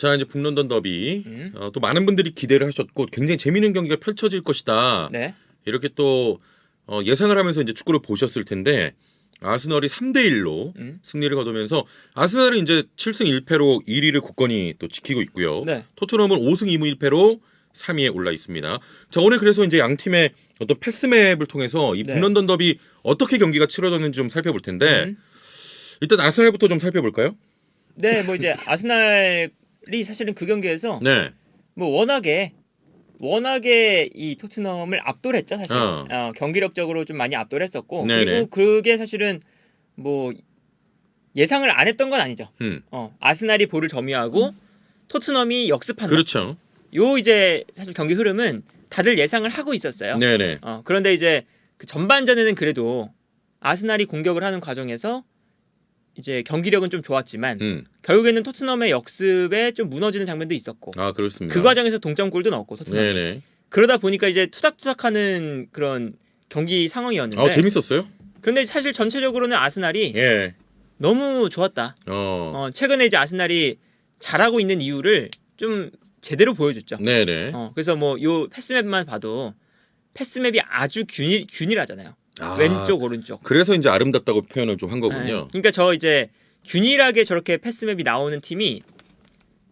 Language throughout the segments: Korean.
자, 이제 북런던 더비 또 많은 분들이 기대를 하셨고 굉장히 재미있는 경기가 펼쳐질 것이다. 네. 이렇게 또 예상을 하면서 이제 축구를 보셨을 텐데 아스널이 3대1로 승리를 거두면서 아스널은 이제 7승 1패로 1위를 굳건히 또 지키고 있고요. 네. 토트넘은 5승 2무 1패로 3위에 올라 있습니다. 자, 오늘 그래서 이제 양 팀의 어떤 패스맵을 통해서 이 네. 북런던 더비 어떻게 경기가 치러졌는지 좀 살펴볼 텐데 일단 아스널부터 좀 살펴볼까요? 네, 뭐 이제 아스날이 사실은 그 경기에서 네. 뭐 워낙에 이 토트넘을 압도를 했죠, 사실. 경기력적으로 좀 많이 압도를 했었고 네네. 그리고 그게 사실은 뭐 예상을 안 했던 건 아니죠. 아스날이 볼을 점유하고 토트넘이 역습한다. 그렇죠. 요 이제 사실 경기 흐름은 다들 예상을 하고 있었어요. 네네. 그런데 이제 그 전반전에는 그래도 아스날이 공격을 하는 과정에서 이제 경기력은 좀 좋았지만 결국에는 토트넘의 역습에 좀 무너지는 장면도 있었고 아, 그렇습니다. 그 과정에서 동점골도 넣었고 토트넘이 네네. 그러다 보니까 이제 투닥투닥하는 그런 경기 상황이었는데 재밌었어요? 그런데 사실 전체적으로는 아스날이 예. 너무 좋았다. 최근에 이제 아스날이 잘하고 있는 이유를 좀 제대로 보여줬죠. 네네. 그래서 뭐 요 패스맵만 봐도 패스맵이 아주 균일하잖아요. 아, 왼쪽 오른쪽. 그래서 이제 아름답다고 표현을 좀 한 거군요. 네. 그러니까 저 이제 균일하게 저렇게 패스맵이 나오는 팀이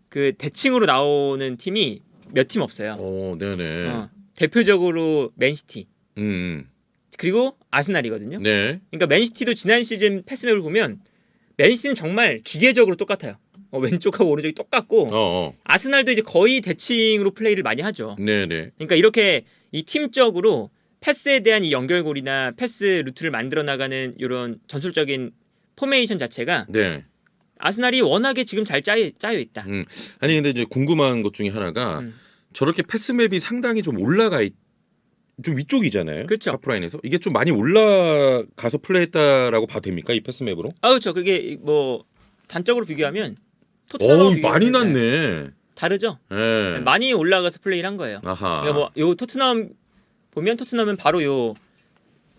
그 대칭으로 나오는 팀이 몇 팀 없어요. 네네. 대표적으로 맨시티 음. 그리고 아스날이거든요. 네. 그러니까 맨시티도 지난 시즌 패스맵을 보면 맨시티는 정말 기계적으로 똑같아요. 왼쪽하고 오른쪽이 똑같고 아스날도 이제 거의 대칭으로 플레이를 많이 하죠. 네네. 그러니까 이렇게 이 팀적으로 패스에 대한 이 연결고리나 패스 루트를 만들어 나가는 이런 전술적인 포메이션 자체가 네. 아스날이 워낙에 지금 잘 짜여 있다. 아니 근데 이제 궁금한 것 중에 하나가 저렇게 패스맵이 상당히 좀 좀 위쪽이잖아요. 그렇죠. 하프라인에서 이게 좀 많이 올라가서 플레이했다라고 봐도 됩니까? 이 패스맵으로? 그렇죠. 그게 뭐 단적으로 비교하면 토트넘하고 많이 났네. 다르죠. 네. 많이 올라가서 플레이를 한 거예요. 아하. 그러니까 뭐 요 토트넘 보면 토트넘은 바로 요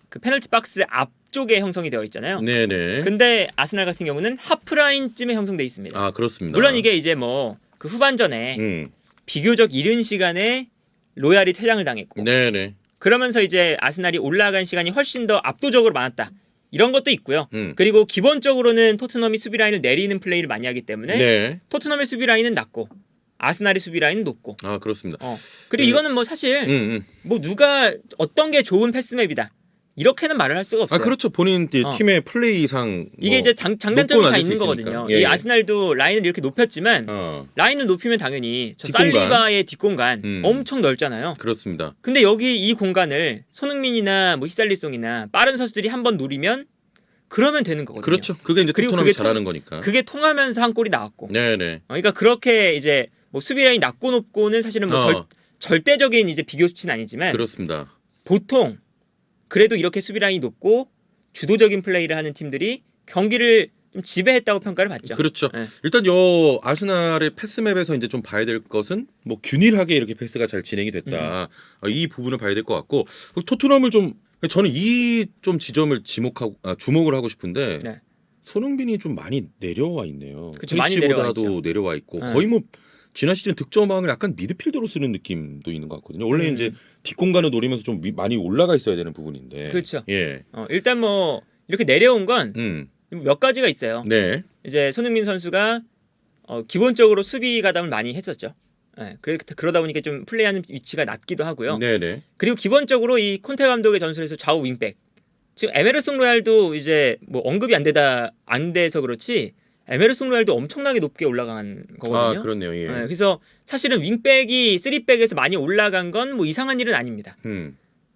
그 페널티 박스 앞쪽에 형성이 되어 있잖아요. 네네. 근데 아스날 같은 경우는 하프라인쯤에 형성돼 있습니다. 아, 그렇습니다. 물론 이게 이제 뭐 그 후반전에 비교적 이른 시간에 로얄이 퇴장을 당했고 네네. 그러면서 이제 아스날이 올라간 시간이 훨씬 더 압도적으로 많았다. 이런 것도 있고요. 그리고 기본적으로는 토트넘이 수비 라인을 내리는 플레이를 많이 하기 때문에 네. 토트넘의 수비 라인은 낮고 아스날의 수비 라인은 높고. 아, 그렇습니다. 그리고 이거는 뭐 사실 뭐 누가 어떤 게 좋은 패스맵이다. 이렇게는 말을 할 수가 없어요. 그렇죠. 본인 팀의 플레이상 이게 이제 장단점이 다 있는 거거든요. 예. 이 아스날도 라인을 이렇게 높였지만 라인을 높이면 당연히 저 살리바의 뒷공간 엄청 넓잖아요. 그렇습니다. 근데 여기 이 공간을 손흥민이나 뭐 히살리송이나 빠른 선수들이 한번 노리면 그러면 되는 거거든요. 그렇죠. 그게 이제 토트넘이 잘하는 거니까. 그게 통하면서 한 골이 나왔고. 네네. 그러니까 그렇게 이제 뭐 수비 라인 낮고 높고는 사실은 뭐 절대적인 이제 비교 수치는 아니지만 그렇습니다. 보통 그래도 이렇게 수비 라인이 높고 주도적인 플레이를 하는 팀들이 경기를 좀 지배했다고 평가를 받죠. 그렇죠. 네. 일단 아스날의 패스맵에서 이제 좀 봐야 될 것은 뭐 균일하게 이렇게 패스가 잘 진행이 됐다. 이 부분을 봐야 될 것 같고 토트넘을 저는 이 좀 지점을 주목을 하고 싶은데 네. 손흥민이 좀 많이 내려와 있네요. 그렇죠. 많이 내려와 있죠. 내려와 있고 거의 뭐 지난 시즌 득점왕을 약간 미드필더로 쓰는 느낌도 있는 것 같거든요. 원래 이제 뒷공간을 노리면서 좀 많이 올라가 있어야 되는 부분인데. 그렇죠. 예. 일단 뭐 이렇게 내려온 건 몇 가지가 있어요. 네. 이제 손흥민 선수가 기본적으로 수비 가담을 많이 했었죠. 네. 그러다 보니까 좀 플레이하는 위치가 낮기도 하고요. 네네. 그리고 기본적으로 이 콘테 감독의 전술에서 좌우 윙백. 지금 에메르송 로얄도 이제 뭐 언급이 안 돼서 그렇지. 에메르송 로얄도 엄청나게 높게 올라간 거거든요. 그렇네요. 예. 네, 그래서 사실은 윙백이 3백에서 많이 올라간 건 뭐 이상한 일은 아닙니다.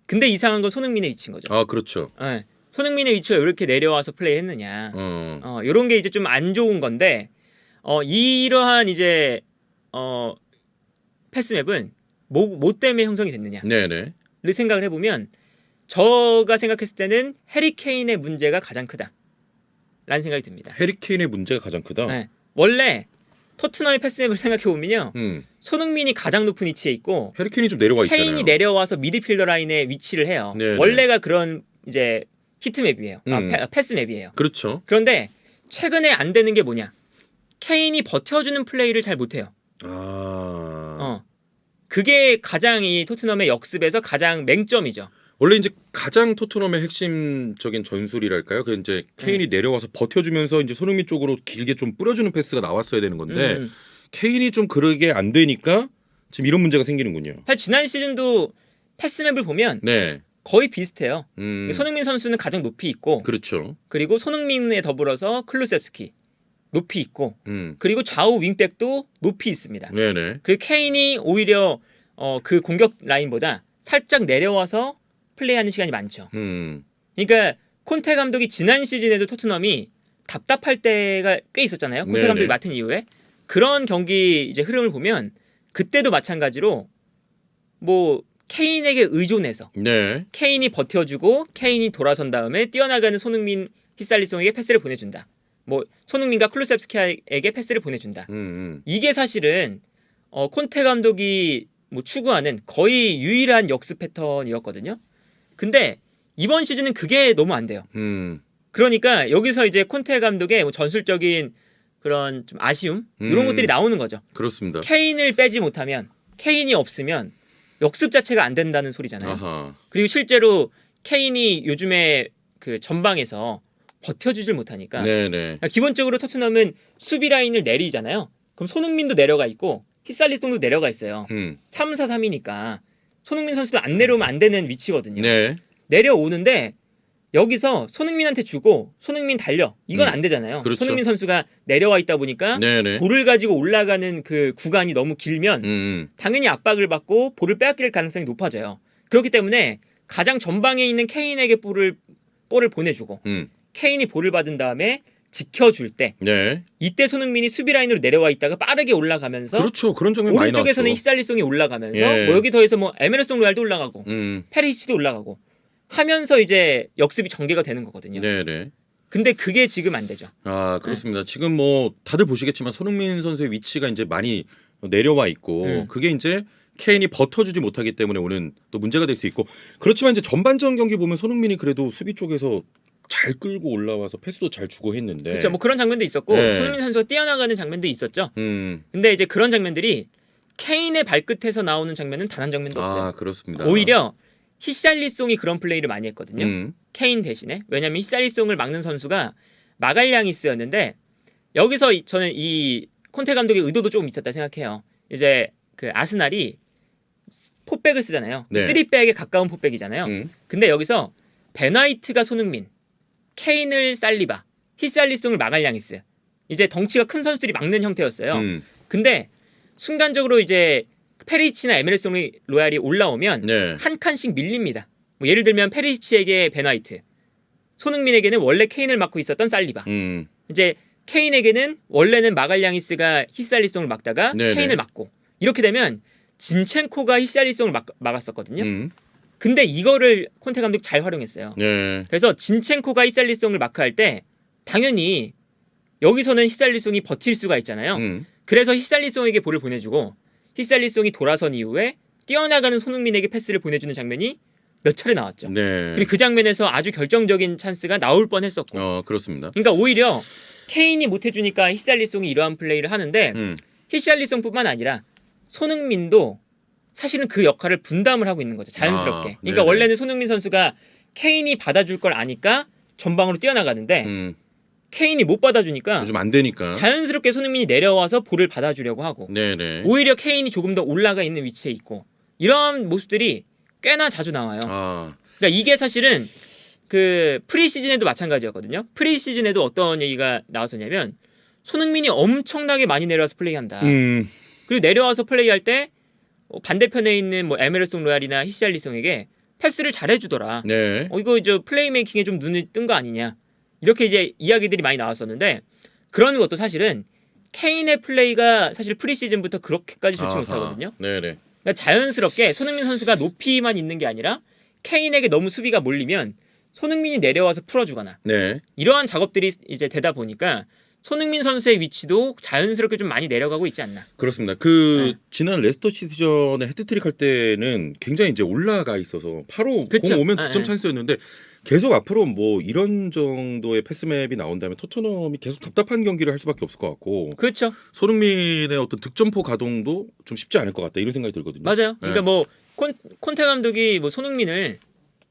근데 이상한 건 손흥민의 위치인 거죠. 그렇죠. 네, 손흥민의 위치가 이렇게 내려와서 플레이했느냐. 이런 게 이제 좀 안 좋은 건데 이러한 이제 패스맵은 뭐 때문에 형성이 됐느냐. 네네. 를 생각을 해보면 저가 생각했을 때는 해리 케인의 문제가 가장 크다. 라는 생각이 듭니다. 해리 케인의 문제가 가장 크다. 네. 원래 토트넘의 패스맵을 생각해보면요. 손흥민이 가장 높은 위치에 있고 해리 케인이 좀 내려와 있잖아요. 케인이 내려와서 미드필더 라인에 위치를 해요. 네네. 원래가 그런 이제 히트맵이에요. 패스맵이에요. 그렇죠. 그런데 최근에 안 되는 게 뭐냐? 케인이 버텨주는 플레이를 잘 못해요. 그게 가장 이 토트넘의 역습에서 가장 맹점이죠. 원래 이제 가장 토트넘의 핵심적인 전술이랄까요? 그 이제 케인이 내려와서 버텨주면서 이제 손흥민 쪽으로 길게 좀 뿌려주는 패스가 나왔어야 되는 건데 케인이 좀 그러게 안 되니까 지금 이런 문제가 생기는군요. 사실 지난 시즌도 패스맵을 보면 네. 거의 비슷해요. 손흥민 선수는 가장 높이 있고, 그렇죠. 그리고 손흥민에 더불어서 클루셉스키 높이 있고, 음. 그리고 좌우 윙백도 높이 있습니다. 네네. 그리고 케인이 오히려 그 공격 라인보다 살짝 내려와서 플레이하는 시간이 많죠. 그러니까 콘테 감독이 지난 시즌에도 토트넘이 답답할 때가 꽤 있었잖아요. 콘테 네네. 감독이 맡은 이후에 그런 경기 이제 흐름을 보면 그때도 마찬가지로 뭐 케인에게 의존해서 네. 케인이 버텨주고 케인이 돌아선 다음에 뛰어나가는 손흥민, 히살리송에게 패스를 보내준다. 뭐 손흥민과 클루셉스키에게 패스를 보내준다. 이게 사실은 콘테 감독이 뭐 추구하는 거의 유일한 역습 패턴이었거든요. 근데 이번 시즌은 그게 너무 안 돼요. 그러니까 여기서 이제 콘테 감독의 뭐 전술적인 그런 좀 아쉬움 이런 것들이 나오는 거죠. 그렇습니다. 케인을 빼지 못하면 케인이 없으면 역습 자체가 안 된다는 소리잖아요. 아하. 그리고 실제로 케인이 요즘에 그 전방에서 버텨주질 못하니까 네네. 기본적으로 토트넘은 수비 라인을 내리잖아요. 그럼 손흥민도 내려가 있고 히살리송도 내려가 있어요. 3-4-3이니까 손흥민 선수도 안 내려오면 안 되는 위치거든요. 네. 내려오는데 여기서 손흥민한테 주고 손흥민 달려. 이건 안 되잖아요. 그렇죠. 손흥민 선수가 내려와 있다 보니까 네네. 볼을 가지고 올라가는 그 구간이 너무 길면 당연히 압박을 받고 볼을 빼앗길 가능성이 높아져요. 그렇기 때문에 가장 전방에 있는 케인에게 볼을 보내주고 케인이 볼을 받은 다음에 지켜줄 때 네. 이때 손흥민이 수비 라인으로 내려와 있다가 빠르게 올라가면서 그렇죠. 그런 장면 많이 나왔죠. 오른쪽에서는 히살리송이 올라가면서 예. 뭐 여기 더해서 뭐 에메르송 로얄도 올라가고 페리시치도 올라가고 하면서 이제 역습이 전개가 되는 거거든요. 네네. 근데 그게 지금 안 되죠. 아 그렇습니다. 지금 뭐 다들 보시겠지만 손흥민 선수의 위치가 이제 많이 내려와 있고 그게 이제 케인이 버텨주지 못하기 때문에 오는 또 문제가 될 수 있고 그렇지만 이제 전반전 경기 보면 손흥민이 그래도 수비 쪽에서 잘 끌고 올라와서 패스도 잘 주고 했는데 그렇죠. 뭐 그런 장면도 있었고 네. 손흥민 선수가 뛰어나가는 장면도 있었죠. 음. 근데 이제 그런 장면들이 케인의 발끝에서 나오는 장면은 단 한 장면도 없어요. 아 그렇습니다. 오히려 히샬리송이 그런 플레이를 많이 했거든요. 케인 대신에. 왜냐하면 히샬리송을 막는 선수가 마갈량이스였는데 여기서 저는 이 콘테 감독의 의도도 조금 있었다 생각해요. 이제 그 아스날이 포백을 쓰잖아요. 네. 3백에 가까운 포백이잖아요. 근데 여기서 베나이트가 손흥민, 케인을 살리바, 히샬리송을 마갈량이스. 이제 덩치가 큰 선수들이 막는 형태였어요. 근데 순간적으로 이제 페리치나 에메르송 로얄이 올라오면 네. 한 칸씩 밀립니다. 뭐 예를 들면 페리치에게 베나이트, 손흥민에게는 원래 케인을 막고 있었던 살리바. 이제 케인에게는 원래는 마갈량이스가 히살리송을 막다가 네네. 케인을 막고 이렇게 되면 진첸코가 히살리송을 막았었거든요. 근데 이거를 콘테 감독이 잘 활용했어요. 네. 그래서 진첸코가 히살리송을 마크할 때 당연히 여기서는 히살리송이 버틸 수가 있잖아요. 그래서 히살리송에게 볼을 보내주고 히살리송이 돌아선 이후에 뛰어나가는 손흥민에게 패스를 보내주는 장면이 몇 차례 나왔죠. 네. 그리고 그 장면에서 아주 결정적인 찬스가 나올 뻔했었고. 그렇습니다. 그러니까 오히려 케인이 못해주니까 히샬리송이 이러한 플레이를 하는데 히샬리송뿐만 아니라 손흥민도 사실은 그 역할을 분담을 하고 있는 거죠. 자연스럽게. 그러니까 네네. 원래는 손흥민 선수가 케인이 받아줄 걸 아니까 전방으로 뛰어나가는데 케인이 못 받아주니까 요즘 안 되니까. 자연스럽게 손흥민이 내려와서 볼을 받아주려고 하고 네네. 오히려 케인이 조금 더 올라가 있는 위치에 있고 이런 모습들이 꽤나 자주 나와요. 그러니까 이게 사실은 그 프리시즌에도 마찬가지였거든요. 프리시즌에도 어떤 얘기가 나왔었냐면 손흥민이 엄청나게 많이 내려와서 플레이한다. 그리고 내려와서 플레이할 때 반대편에 있는 뭐 에메르송 로얄이나 히샬리송에게 패스를 잘해주더라. 네. 이거 이제 플레이메이킹에 좀 눈이 뜬 거 아니냐. 이렇게 이제 이야기들이 많이 나왔었는데 그런 것도 사실은 케인의 플레이가 사실 프리시즌부터 그렇게까지 좋지 못하거든요. 네네. 그러니까 자연스럽게 손흥민 선수가 높이만 있는 게 아니라 케인에게 너무 수비가 몰리면 손흥민이 내려와서 풀어주거나 네. 이러한 작업들이 이제 되다 보니까 손흥민 선수의 위치도 자연스럽게 좀 많이 내려가고 있지 않나. 그렇습니다. 네. 지난 레스터 시티전에 헤트트릭 할 때는 굉장히 이제 올라가 있어서 바로 그쵸. 공 오면 네, 득점 네. 찬스였는데 계속 앞으로 뭐 이런 정도의 패스맵이 나온다면 토트넘이 계속 답답한 경기를 할 수밖에 없을 것 같고 그렇죠. 손흥민의 어떤 득점포 가동도 좀 쉽지 않을 것 같다 이런 생각이 들거든요. 맞아요. 네. 그러니까 뭐 콘테 감독이 뭐 손흥민을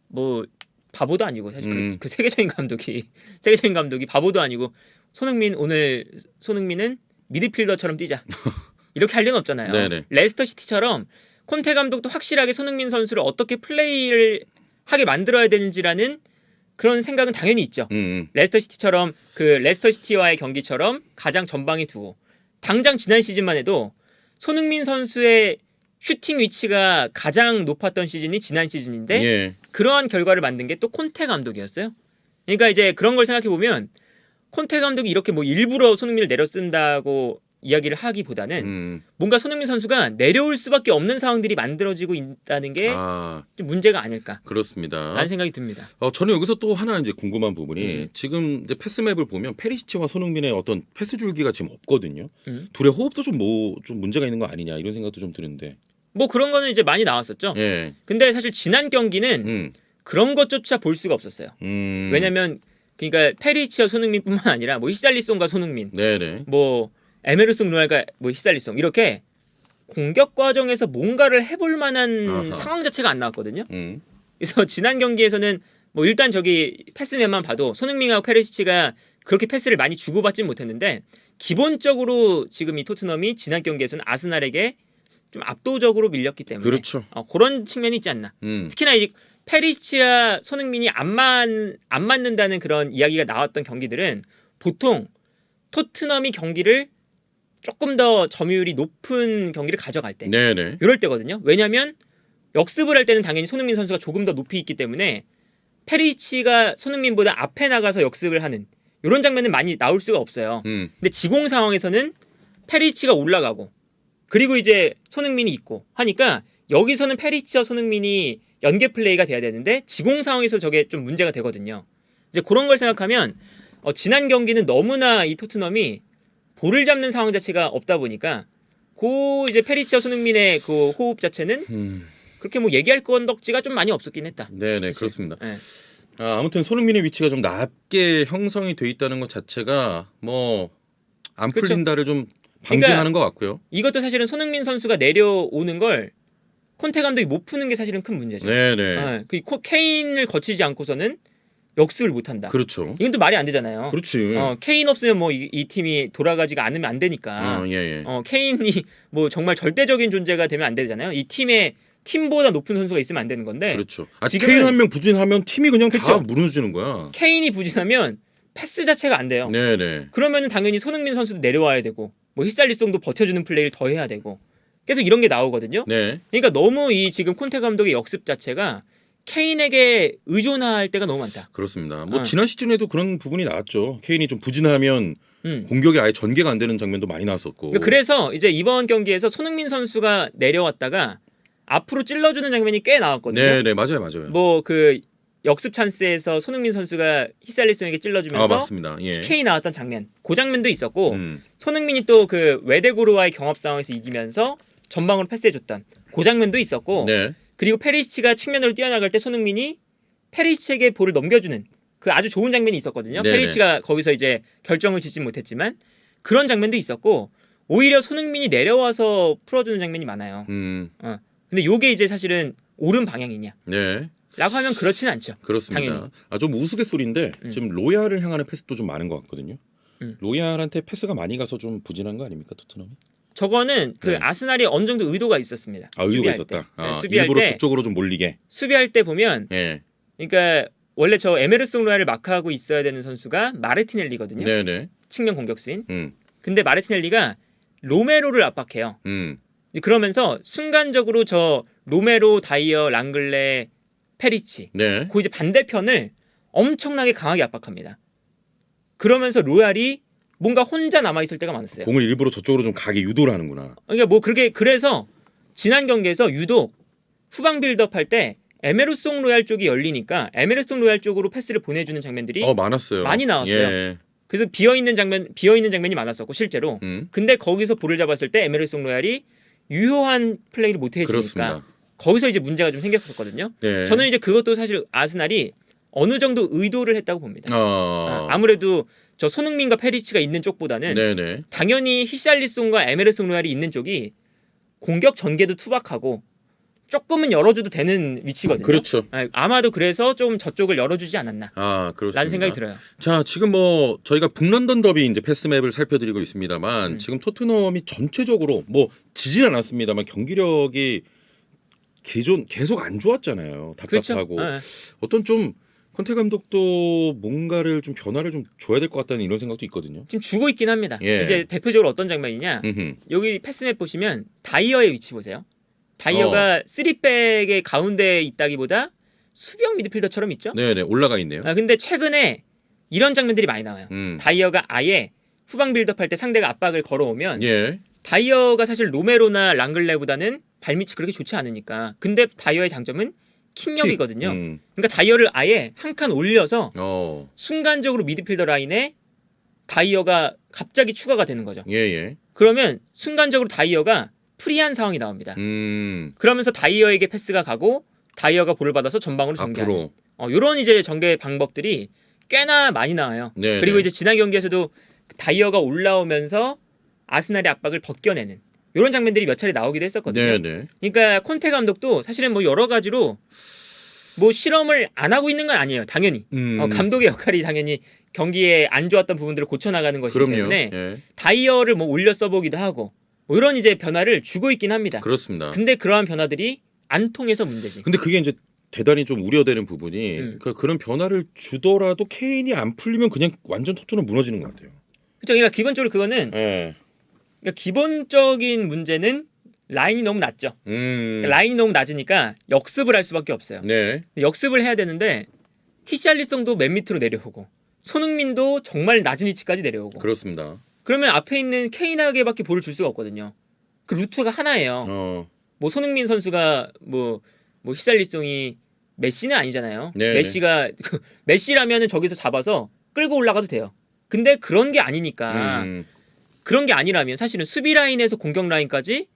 뭐 바보도 아니고 사실 그 세계적인 감독이 바보도 아니고 손흥민은 미드필더처럼 뛰자 이렇게 할 리는 없잖아요. 네네. 레스터 시티처럼 콘테 감독도 확실하게 손흥민 선수를 어떻게 플레이를 하게 만들어야 되는지라는 그런 생각은 당연히 있죠. 레스터 시티처럼 그 레스터 시티와의 경기처럼 가장 전방에 두고 당장 지난 시즌만 해도 손흥민 선수의 슈팅 위치가 가장 높았던 시즌이 지난 시즌인데 예. 그러한 결과를 만든 게 또 콘테 감독이었어요. 그러니까 이제 그런 걸 생각해 보면 콘테 감독이 이렇게 뭐 일부러 손흥민을 내려 쓴다고 이야기를 하기보다는 뭔가 손흥민 선수가 내려올 수밖에 없는 상황들이 만들어지고 있다는 게 좀 문제가 아닐까. 그렇습니다. 라는 생각이 듭니다. 저는 여기서 또 하나 이제 궁금한 부분이 지금 이제 패스맵을 보면 페리시치와 손흥민의 어떤 패스 줄기가 지금 없거든요. 둘의 호흡도 좀 문제가 있는 거 아니냐 이런 생각도 좀 드는데. 뭐 그런 거는 이제 많이 나왔었죠. 예. 근데 사실 지난 경기는 그런 것조차 볼 수가 없었어요. 왜냐면 그러니까 페리치와 손흥민뿐만 아니라 뭐 히샬리송과 손흥민, 네네. 뭐 에메르송 루알과 뭐 히샬리송 이렇게 공격 과정에서 뭔가를 해볼 만한 상황 자체가 안 나왔거든요. 그래서 지난 경기에서는 뭐 일단 저기 패스맨만 봐도 손흥민하고 페리시치가 그렇게 패스를 많이 주고받진 못했는데 기본적으로 지금 이 토트넘이 지난 경기에서는 아스날에게 좀 압도적으로 밀렸기 때문에 그렇죠. 그런 측면이 있지 않나. 특히나 이제 페리시치와 손흥민이 안 맞는다는 그런 이야기가 나왔던 경기들은 보통 토트넘이 경기를 조금 더 점유율이 높은 경기를 가져갈 때 네네. 이럴 때거든요. 왜냐하면 역습을 할 때는 당연히 손흥민 선수가 조금 더 높이 있기 때문에 페리시치가 손흥민보다 앞에 나가서 역습을 하는 이런 장면은 많이 나올 수가 없어요. 근데 지공 상황에서는 페리시치가 올라가고 그리고 이제 손흥민이 있고 하니까 여기서는 페리시치와 손흥민이 연계 플레이가 돼야 되는데 지공 상황에서 저게 좀 문제가 되거든요. 이제 그런 걸 생각하면 지난 경기는 너무나 이 토트넘이 볼을 잡는 상황 자체가 없다 보니까 이제 페리시치와 손흥민의 그 호흡 자체는 그렇게 뭐 얘기할 건덕지가 좀 많이 없었긴 했다. 네네. 사실. 그렇습니다. 네. 아무튼 손흥민의 위치가 좀 낮게 형성이 돼 있다는 것 자체가 뭐 안 그렇죠. 풀린다를 좀 방증하는 것 같고요. 이것도 사실은 손흥민 선수가 내려오는 걸 콘테 감독이 못 푸는 게 사실은 큰 문제죠. 네네. 케인을 거치지 않고서는 역습을 못한다. 그렇죠. 이건 또 말이 안 되잖아요. 그렇지. 케인 없으면 뭐 이 팀이 돌아가지가 않으면 안 되니까. 예. 케인이 뭐 정말 절대적인 존재가 되면 안 되잖아요. 이 팀보다 높은 선수가 있으면 안 되는 건데. 그렇죠. 지금은- 케인 한 명 부진하면 팀이 그냥 다 그쵸. 무너지는 거야. 케인이 부진하면 패스 자체가 안 돼요. 네네. 그러면은 당연히 손흥민 선수도 내려와야 되고, 뭐 히샬리송도 버텨주는 플레이를 더 해야 되고, 계속 이런 게 나오거든요. 네. 그러니까 너무 이 지금 콘테 감독의 역습 자체가 케인에게 의존할 때가 너무 많다. 그렇습니다. 뭐 지난 시즌에도 그런 부분이 나왔죠. 케인이 좀 부진하면 음. 공격이 아예 전개가 안 되는 장면도 많이 나왔었고. 그래서 이제 이번 경기에서 손흥민 선수가 내려왔다가 앞으로 찔러주는 장면이 꽤 나왔거든요. 네네 맞아요. 뭐 그 역습 찬스에서 손흥민 선수가 히샬리송에게 찔러주면서 맞습니다. 예. PK 나왔던 장면, 그 장면도 있었고 손흥민이 또 그 외대고르와의 경합 상황에서 이기면서 전방으로 패스해줬던 그 장면도 있었고 네. 그리고 페리시치가 측면으로 뛰어나갈 때 손흥민이 페리시치에게 볼을 넘겨주는 그 아주 좋은 장면이 있었거든요. 네네. 페리시치가 거기서 이제 결정을 짓지 못했지만 그런 장면도 있었고 오히려 손흥민이 내려와서 풀어주는 장면이 많아요. 근데 요게 이제 사실은 옳은 방향이냐? 네. 라고 하면 그렇지는 않죠. 그렇습니다. 당연히. 좀 우스갯소리인데 지금 로얄을 향하는 패스도 좀 많은 것 같거든요. 로얄한테 패스가 많이 가서 좀 부진한 거 아닙니까 토트넘이? 저거는 그 네. 아스날이 어느 정도 의도가 있었습니다. 의도가 수비할 있었다. 때. 네, 수비할 일부러 때 저쪽으로 좀 몰리게. 수비할 때 보면 예. 그러니까 원래 저 에메르송 로얄을 마크하고 있어야 되는 선수가 마르티넬리거든요. 네네. 측면 공격수인. 음. 근데 마르티넬리가 로메로를 압박해요. 그러면서 순간적으로 저 로메로, 다이어, 랑글레, 페리치 네. 그 이제 반대편을 엄청나게 강하게 압박합니다. 그러면서 로얄이 뭔가 혼자 남아 있을 때가 많았어요. 공을 일부러 저쪽으로 좀 가게 유도를 하는구나. 그러니까 뭐 그래서 지난 경기에서 유독 후방 빌드업 할 때 에메르송 로얄 쪽이 열리니까 에메르송 로얄 쪽으로 패스를 보내주는 장면들이 많았어요. 많이 나왔어요. 예. 그래서 비어 있는 장면이 많았었고 실제로. 근데 거기서 볼을 잡았을 때 에메르송 로얄이 유효한 플레이를 못 해주니까 그렇습니다. 거기서 이제 문제가 좀 생겼었거든요. 네. 저는 이제 그것도 사실 아스날이 어느 정도 의도를 했다고 봅니다. 아무래도 저 손흥민과 페리치가 있는 쪽보다는 네네. 당연히 히샬리송과 에메르송 로얄이 있는 쪽이 공격 전개도 투박하고 조금은 열어줘도 되는 위치거든요. 그렇죠. 아마도 그래서 좀 저쪽을 열어주지 않았나. 그렇습니다. 라는 생각이 들어요. 자, 지금 뭐 저희가 북런던 더비 이제 패스맵을 살펴드리고 있습니다만 지금 토트넘이 전체적으로 뭐 지진 않았습니다만 경기력이 계속 안 좋았잖아요. 답답하고 그렇죠. 어떤 좀 콘테 감독도 뭔가를 좀 변화를 좀 줘야 될 것 같다는 이런 생각도 있거든요. 지금 주고 있긴 합니다. 예. 이제 대표적으로 어떤 장면이냐. 여기 패스맵 보시면 다이어의 위치 보세요. 다이어가 3백의 가운데에 있다기보다 수비형 미드필더처럼 있죠. 네네, 올라가 있네요. 근데 최근에 이런 장면들이 많이 나와요. 다이어가 아예 후방 빌드업할 때 상대가 압박을 걸어오면 예. 다이어가 사실 로메로나 랑글레보다는 발밑이 그렇게 좋지 않으니까. 근데 다이어의 장점은 킥력이거든요. 그러니까 다이어를 아예 한 칸 올려서 순간적으로 미드필더 라인에 다이어가 갑자기 추가가 되는 거죠. 예. 그러면 순간적으로 다이어가 프리한 상황이 나옵니다. 그러면서 다이어에게 패스가 가고 다이어가 볼을 받아서 전방으로 전개하는 이런 이제 전개 방법들이 꽤나 많이 나와요. 네네. 그리고 이제 지난 경기에서도 다이어가 올라오면서 아스날의 압박을 벗겨내는 이런 장면들이 몇 차례 나오기도 했었거든요. 네네. 그러니까 콘테 감독도 사실은 뭐 여러 가지로 뭐 실험을 안 하고 있는 건 아니에요. 당연히 감독의 역할이 당연히 경기에 안 좋았던 부분들을 고쳐나가는 것이기 때문에 예. 다이어를 뭐 올려 써보기도 하고 뭐 이런 이제 변화를 주고 있긴 합니다. 그렇습니다. 근데 그러한 변화들이 안 통해서 문제지. 근데 그게 이제 대단히 좀 우려되는 부분이 그런 변화를 주더라도 케인이 안 풀리면 그냥 완전 토트넘 무너지는 것 같아요. 그렇죠. 그러니까 기본적으로 그거는 그러니까 기본적인 문제는 라인이 너무 낮죠. 그러니까 라인이 너무 낮으니까 역습을 할 수밖에 없어요. 네. 역습을 해야 되는데 히샬리송도 맨 밑으로 내려오고 손흥민도 정말 낮은 위치까지 내려오고. 그렇습니다. 그러면 앞에 있는 케인에게밖에 볼을 줄 수가 없거든요. 그 루트가 하나예요. 뭐 손흥민 선수가 뭐 히샬리송이 메시는 아니잖아요. 네네. 메시라면은 저기서 잡아서 끌고 올라가도 돼요. 근데 그런 게 아니니까 그런 게 아니라면 사실은 수비 라인에서 공격 라인까지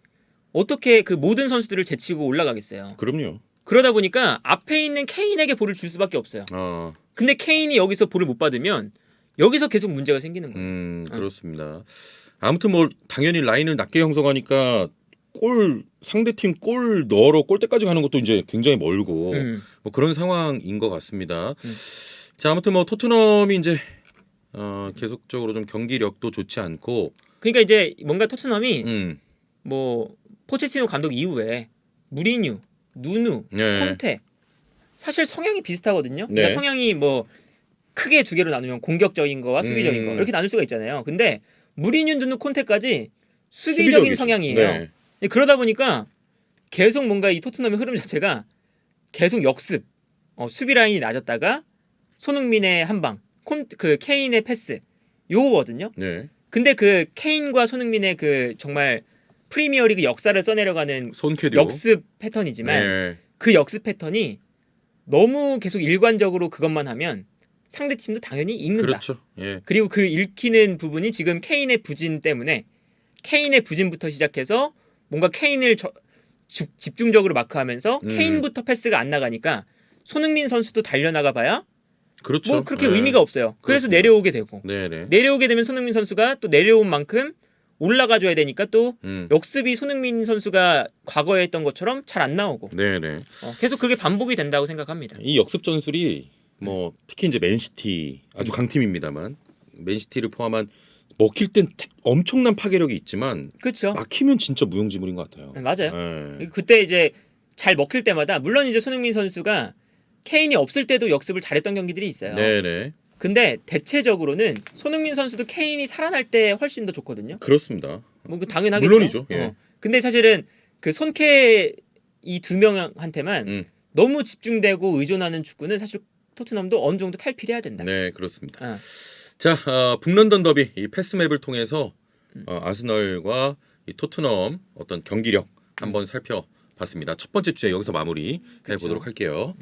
어떻게 그 모든 선수들을 제치고 올라가겠어요. 그럼요. 그러다 보니까 앞에 있는 케인에게 볼을 줄 수밖에 없어요. 근데 케인이 여기서 볼을 못 받으면 여기서 계속 문제가 생기는 거예요. 그렇습니다. 아무튼 뭐 당연히 라인을 낮게 형성하니까 상대팀 골 넣으러 골대까지 가는 것도 이제 굉장히 멀고 뭐 그런 상황인 것 같습니다. 자, 아무튼 뭐 토트넘이 이제 계속적으로 좀 경기력도 좋지 않고 그러니까 이제 뭔가 토트넘이 뭐 포체티노 감독 이후에 무리뉴, 누누, 콘테 사실 성향이 비슷하거든요. 그러니까 네. 성향이 뭐 크게 두 개로 나누면 공격적인 거와 수비적인 거 이렇게 나눌 수가 있잖아요. 근데 무리뉴, 누누, 콘테까지 수비적인 성향이에요. 네. 그러다 보니까 계속 뭔가 이 토트넘의 흐름 자체가 계속 역습, 수비 라인이 낮았다가 손흥민의 한 방, 그 케인의 패스 요거거든요. 네. 근데 그 케인과 손흥민의 그 정말 프리미어리그 역사를 써내려가는 손캐디오. 역습 패턴이지만 그 역습 패턴이 너무 계속 일관적으로 그것만 하면 상대 팀도 당연히 읽는다. 그렇죠. 예. 그리고 그 읽히는 부분이 지금 케인의 부진 때문에 케인의 부진부터 시작해서 뭔가 케인을 집중적으로 마크하면서 케인부터 패스가 안 나가니까 손흥민 선수도 달려나가 봐야 그렇죠. 뭐 그렇게 의미가 없어요. 그래서 그렇습니다. 내려오게 되고 네네. 내려오게 되면 손흥민 선수가 또 내려온 만큼 올라가줘야 되니까 또 역습이 손흥민 선수가 과거에 했던 것처럼 잘 안 나오고 네네. 계속 그게 반복이 된다고 생각합니다. 이 역습 전술이 뭐 특히 이제 맨시티 아주 강팀입니다만 맨시티를 포함한 먹힐 땐 엄청난 파괴력이 있지만 그렇죠. 막히면 진짜 무용지물인 것 같아요. 맞아요. 그때 이제 잘 먹힐 때마다 물론 이제 손흥민 선수가 케인이 없을 때도 역습을 잘했던 경기들이 있어요. 네네. 근데 대체적으로는 손흥민 선수도 케인이 살아날 때 훨씬 더 좋거든요. 그렇습니다. 뭐 그 당연하겠죠. 물론이죠. 예. 근데 사실은 그 손케 이 두 명한테만 너무 집중되고 의존하는 축구는 사실 토트넘도 어느 정도 탈피해야 된다. 네, 그렇습니다. 자, 북런던 더비 이 패스맵을 통해서 아스널과 이 토트넘 어떤 경기력 한번 살펴봤습니다. 첫 번째 주제 여기서 마무리 해보도록 할게요.